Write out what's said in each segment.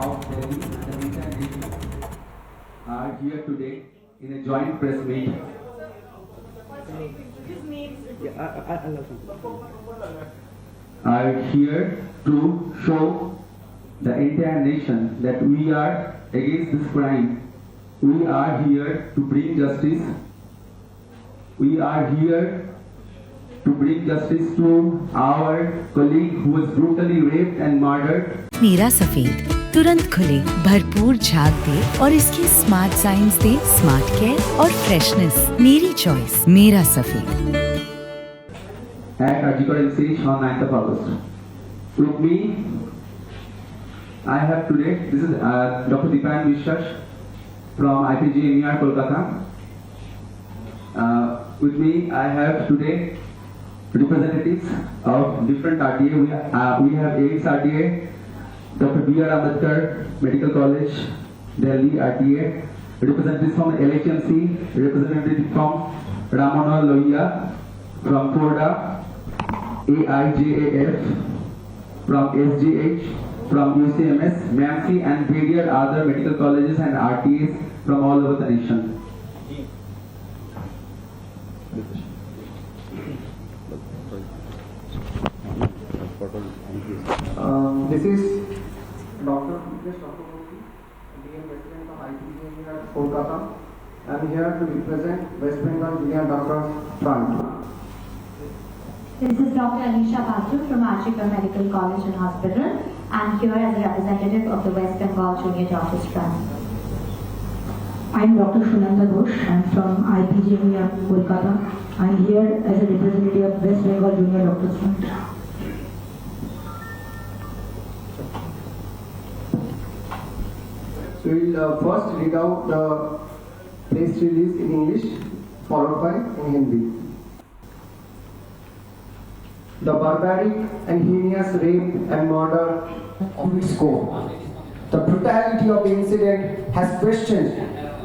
of Delhi and the entire nation are here today in a joint press meet. Are here to show the entire nation that we are against this crime. We are here to bring justice. We are here to bring justice to our colleague who was brutally raped and murdered. मेरा सफेद तुरंत खुले, भरपूर झाग दे और इसके smart science दे smart care और freshness. मेरी चॉइस, मेरा सफेद। At ৎসকর on 9th of August. With me, I have today, this is Dr. Dipan Vishwas from IPG Kolkata. With me, I have today representatives of different RTA. We have AIDS RTA, Dr. B.R. Ambedkar Medical College, Delhi RTA, representatives from LHMC, representative from Ramana Lohiya, from Korda, AIJAF, from SGH, from UCMS, MAMC and various other medical colleges and RTAs from all over the nation. This is Dr. DM President of IPG at Kolkata. I am here to represent West Bengal Junior Doctors Front. This is Dr. Anisha Batu from ৎসকর Medical College and Hospital. I am here as a representative of the West Bengal Junior Doctors Front. I am Dr. Shunanda Ghosh. I am from IPG at Kolkata. I am here as a representative of West Bengal Junior Doctors Front. So we will first read out the press release in English, followed by in Hindi. The barbaric and heinous rape and murder of its core. The brutality of the incident has questioned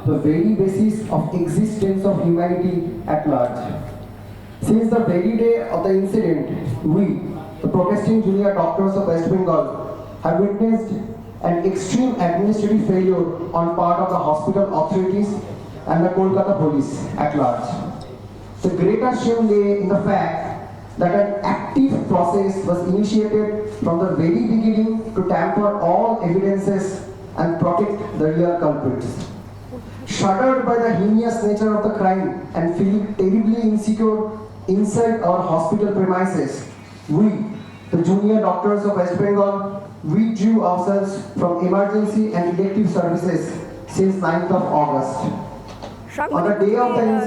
the very basis of existence of humanity at large. Since the very day of the incident, we, the protesting junior doctors of West Bengal, have witnessed an extreme administrative failure on part of the hospital authorities and the Kolkata police at large. The greater shame lay in the fact that an active process was initiated from the very beginning to tamper all evidences and protect the real culprits. Shuddered by the heinous nature of the crime and feeling terribly insecure inside our hospital premises, we, the junior doctors of West Bengal, withdrew ourselves from emergency and elective services since 9th of August.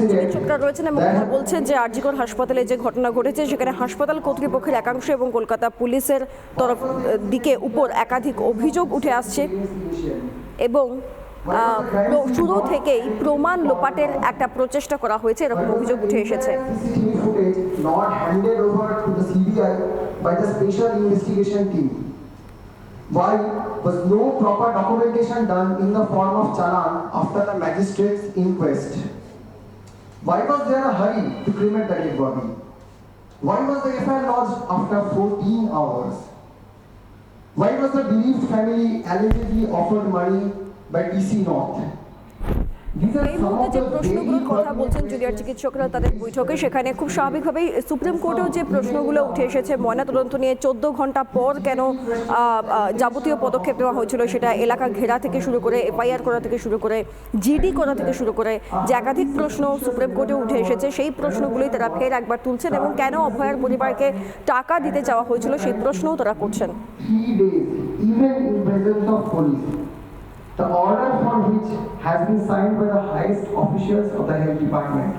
চিকিৎসকরা রয়েছেন এবং তারা বলছেন যে ৎসকর হাসপাতালে যে ঘটনা ঘটেছে সেখানে হাসপাতাল কর্তৃপক্ষের একাংশ এবং কলকাতা পুলিশের তরফ দিকে উপর একাধিক অভিযোগ উঠে আসছে এবং শুরু থেকেই প্রমাণ লোপাটের একটা প্রচেষ্টা করা হয়েছে এরকম অভিযোগ উঠে এসেছে। Why was no proper documentation done in the form of challan after the magistrate's inquest? Why was there a hurry to cremate the dead body? Why was the FIR lodged after 14 hours? Why was the bereaved family allegedly offered money by DC North? এই মুহূর্তে যে প্রশ্নগুলোর কথা বলছেন junior চিকিৎসকরা তাদের বৈঠকে, সেখানে খুব স্বাভাবিকভাবেই সুপ্রিম কোর্টেও যে প্রশ্নগুলো উঠে এসেছে ময়নাতদন্ত নিয়ে 14 ঘন্টা পর কেন যাবতীয় পদক্ষেপ নেওয়া হয়েছিল, সেটা এলাকা ঘেরা থেকে শুরু করে এফআইআর করা থেকে শুরু করে জিডি করা থেকে শুরু করে যে একাধিক প্রশ্ন সুপ্রিম কোর্টে উঠে এসেছে, সেই প্রশ্নগুলোই তারা ফের একবার তুলছেন এবং কেন অভয়ার পরিবারকে টাকা দিতে চাওয়া হয়েছিল সেই প্রশ্নও তারা করছেন। The order for which has been signed by the highest officials of the health department.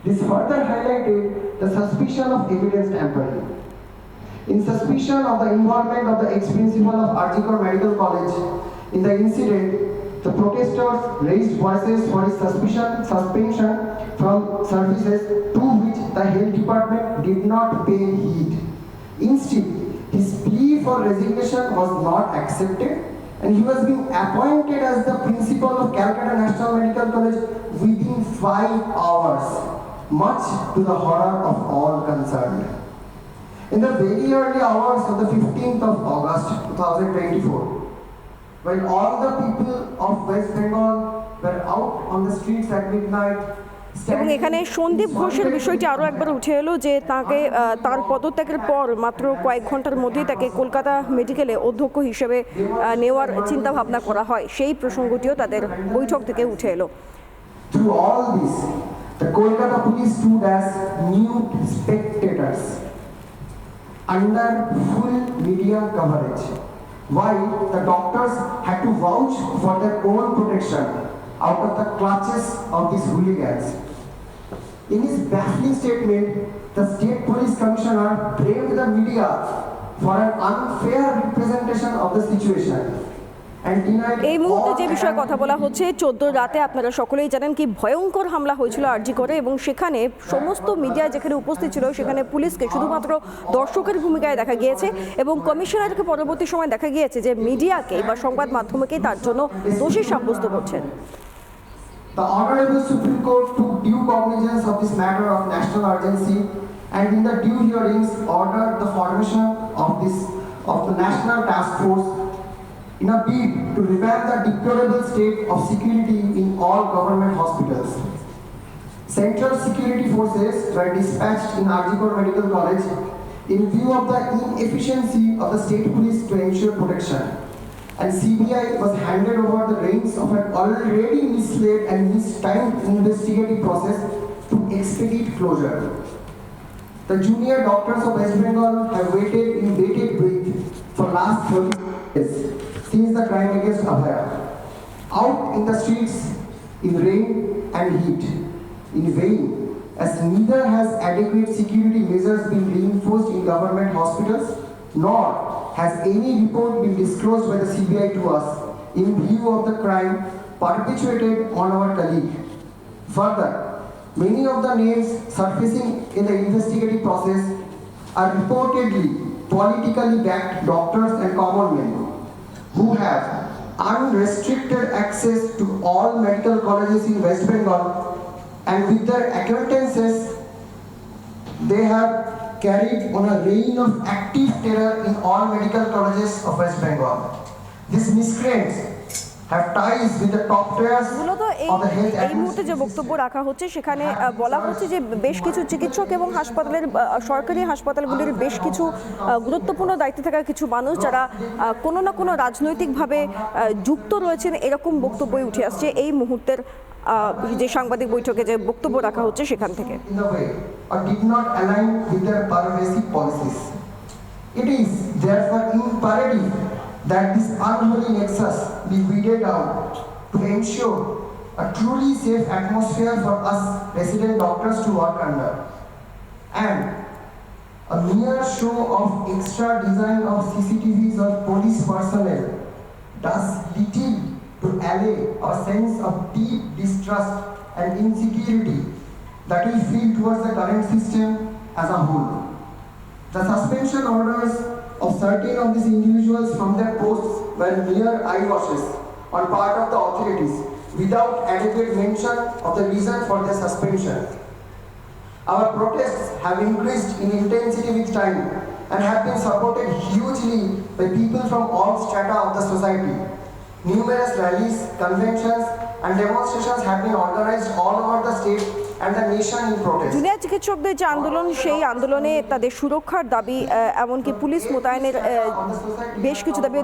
This further highlighted the suspicion of evidence tampering. In suspicion of the involvement of the ex-principal of ৎসকর Medical College in the incident, the protesters raised voices for his suspension from services to which the health department did not pay heed. Instead, his plea for resignation was not accepted, and he was being appointed as the principal of Calcutta National Medical College within 5 hours, much to the horror of all concerned. In the very early hours of the 15th of August 2024, when all the people of West Bengal were out on the streets at midnight. এবং এখানে সন্দীপ ঘোষের বিষয়টি আরও একবার উঠে এলো যে তাকে তার পদত্যাগের পর মাত্র কয়েক ঘন্টার মধ্যেই তাকে কলকাতা মেডিকেলে অধ্যক্ষ হিসেবে নেওয়ার চিন্তা ভাবনা করা হয়, সেই প্রসঙ্গটিও তাদের বৈঠক থেকে উঠে এলো। Through all this, the Kolkata police stood as nude spectators under full media coverage, while the doctors had to vouch for their own protection out of the clutches of these hooligans. In his baffling statement, the State Police Commissioner blamed the media for an unfair representation of the situation. এই মুহূর্তে যে বিষয়ে কথা বলা হচ্ছে, 14 রাতে আপনারা সকলেই জানেন কি ভয়ঙ্কর হামলা হয়েছিল আরজি করে, এবং সেখানে সমস্ত মিডিয়া যেখানে উপস্থিত ছিল সেখানে পুলিশকে শুধুমাত্র দর্শকের ভূমিকায় দেখা গিয়েছে, এবং কমিশনারকে পরবর্তী সময় দেখা গিয়েছে যে মিডিয়াকে বা সংবাদ মাধ্যমকেই তার জন্য দোষী সাব্যস্ত করছেন। The Honorable Supreme Court took due cognizance of this matter of national urgency, and in the due hearings ordered the formation of the National Task Force in a bid to revamp the deplorable state of security in all government hospitals. Central security forces were dispatched in Arjikor Medical College in view of the inefficiency of the state police to ensure protection, and CBI was handed over the reins of an already misled and mistimed investigative process to expedite closure. The junior doctors of West Bengal have waited in bated breath for last 30 years since the crime against Abhaya, out in the streets in rain and heat, in vain, as neither has adequate security measures been reinforced in government hospitals, nor has any report been disclosed by the CBI to us in view of the crime perpetrated on our colleague. Further, many of the names surfacing in the investigative process are reportedly politically backed doctors and common men who have unrestricted access to all medical colleges in West Bengal, and with their acquaintances they have carried on a reign of active terror in all medical colleges of West Bengal. These miscreants have ties with the top tiers মূলত of the health এই মুহূর্তে যে বক্তব্য রাখা হচ্ছে সেখানে বলা হচ্ছে যে বেশ কিছু চিকিৎসক এবং হাসপাতালের সরকারি হাসপাতালগুলির বেশ কিছু গুরুত্বপূর্ণ দায়িত্বে থাকা কিছু মানুষ যারা কোনো না কোনো রাজনৈতিকভাবে যুক্ত রয়েছেন, এরকম বক্তব্যই উঠে আসছে এই মুহূর্তের যে সাংবাদিক বৈঠকে যে বক্তব্য রাখা হচ্ছে সেখান থেকে। In the way or did not align with their pervasive policies. It is therefore imperative that this unholy nexus be weeded out to ensure a truly safe atmosphere for us resident doctors to work under. And a mere show of extra design of CCTVs or police personnel does little to allay our sense of deep distrust and insecurity that we feel towards the current system as a whole. The suspension orders of certain of these individuals from their posts were mere eyewashes on part of the authorities without adequate mention of the reason for their suspension. Our protests have increased in intensity with time and have been supported hugely by people from all strata of the society. Numerous rallies, conventions and demonstrations have been organized all over the state and the nation in protest. Junior চিকিৎসকদের যে আন্দোলন, সেই আন্দোলনে তাদের সুরক্ষার দাবি, এমনকি police মোতায়েনের বেশ কিছু দাবি,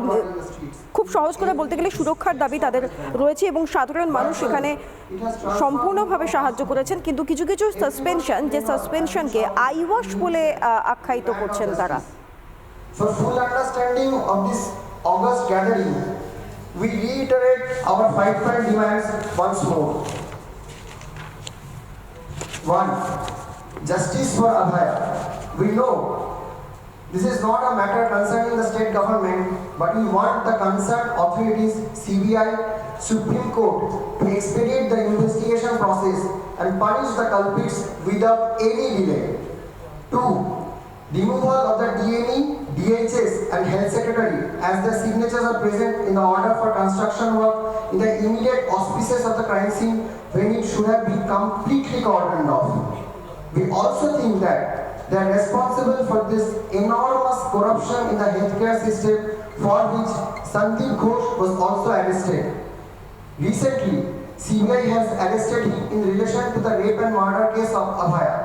খুব সহজ করে বলতে গেলে সুরক্ষার দাবি তাদের রয়েছে, এবং সাধারণ মানুষ সেখানে সম্পূর্ণভাবে সাহায্য করেছেন। কিন্তু কিছু কিছু সাসপেনশন, যে সাসপেনশনকে আইওয়াশ বলে আখ্যায়িত করছেন তারা। For full understanding of this August gathering, we reiterate our 5-point demands once more. 1. Justice for Abhaya. We know this is not a matter concerning the state government, but we want the concerned authorities, CBI, Supreme Court, to expedite the investigation process and punish the culprits without any delay. 2. Removal of the DME, DHS and Health Secretary as their signatures are present in the order for construction work in the immediate auspices of the crime scene when it should have been completely cordoned off. We also think that they are responsible for this enormous corruption in the healthcare system for which Sandeep Ghosh was also arrested. Recently, CBI has arrested him in relation to the rape and murder case of Abhaya,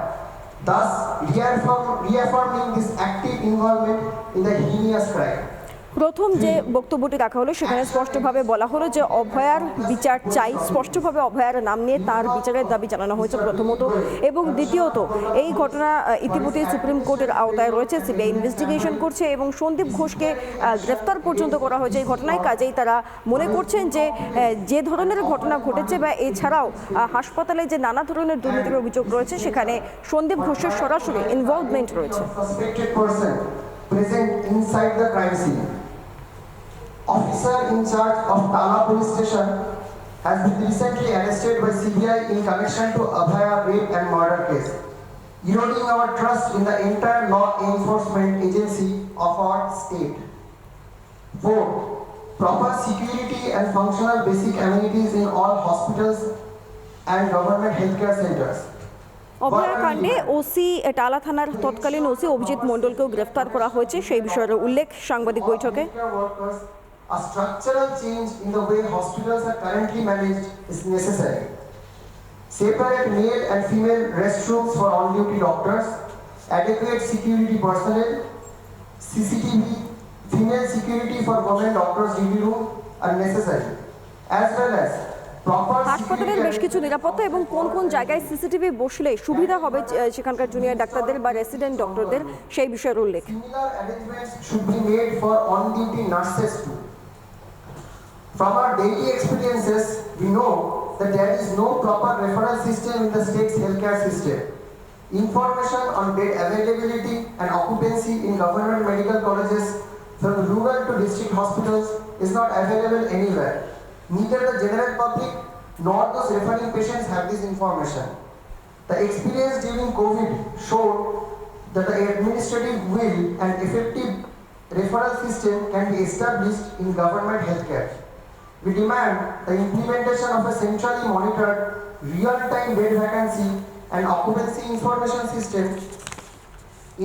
thus reaffirming this active involvement in the heinous crime. প্রথম যে বক্তব্যটি রাখা হলো সেখানে স্পষ্টভাবে বলা হলো যে অভয়ার বিচার চাই, স্পষ্টভাবে অভয়ার নাম নিয়ে তার বিচারের দাবি জানানো হয়েছে প্রথমত, এবং দ্বিতীয়ত এই ঘটনা ইতিমধ্যে সুপ্রিম কোর্টের আওতায় রয়েছে, সিবিআই ইনভেস্টিগেশন করছে এবং সন্দীপ ঘোষকে গ্রেফতার পর্যন্ত করা হয়েছে এই ঘটনায়। কাজেই তারা মনে করছেন যে যে ধরনের ঘটনা ঘটেছে বা এছাড়াও হাসপাতালে যে নানা ধরনের দুর্নীতির অভিযোগ রয়েছে সেখানে সন্দীপ ঘোষের সরাসরি ইনভলভমেন্ট রয়েছে। Officer in charge of Tala police station has been recently arrested by CBI in connection to Abhaya rape and murder case, eroding our trust in the entire law enforcement agency of our state. 4. Proper security and functional basic amenities in all hospitals and government healthcare centers. অভয়া কাণ্ডে OC টালা থানার তৎকালীন OC Abhijit মণ্ডলকেও গ্রেফতার করা হয়েছে, সেই বিষয়ের উল্লেখ সাংবাদিক বৈঠকে। A structural change in the way hospitals are currently managed is necessary. Separate male and female restrooms for on-duty doctors, adequate security personnel, CCTV, female security for women doctors' duty room are necessary, as well as হাসপাতালের বেশ কিছু নিরাপত্তা এবং কোন কোন জায়গায় CCTV বসলে সুবিধা হবে সেখানকার জুনিয়র ডাক্তারদের বা রেসিডেন্ট ডক্টরদের সেই বিষয়ের উল্লেখ। Similar arrangements should be made for on-duty nurses too. From our daily experiences, we know that there is no proper referral system in the state's healthcare system. Information on bed availability and occupancy in government medical colleges from rural to district hospitals is not available anywhere. Neither the general public nor those referring patients have this information. The experience during COVID showed that the administrative will and effective referral system can be established in government healthcare. We demand the implementation of a centrally monitored real-time bed vacancy and occupancy information system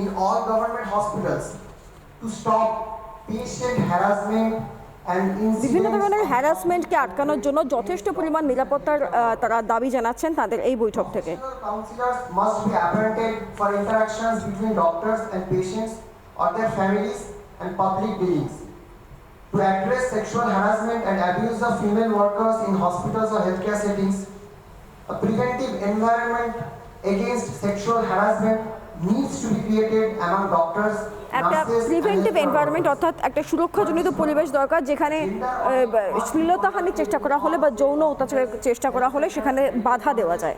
in all government hospitals to stop patient harassment and বিভিন্ন ধরনের হ্যারাসমেন্টকে আটকানোর জন্য যথেষ্ট পরিমাণ নিরাপত্তার তারা দাবি জানাচ্ছেন তাদের এই বৈঠক থেকে। Counselors must be appointed for interactions between doctors and patients or their families and public dealings. To address sexual harassment and abuse of female workers in hospitals or healthcare settings, a preventive environment against sexual harassment needs to be created among doctors, একটা preventive environment অর্থাৎ একটা সুরক্ষাজনিত পরিবেশ দরকার, যেখানে শ্লীলতাহানির চেষ্টা করা হলে বা যৌন অত্যাচারের চেষ্টা করা হলে সেখানে বাধা দেওয়া যায়।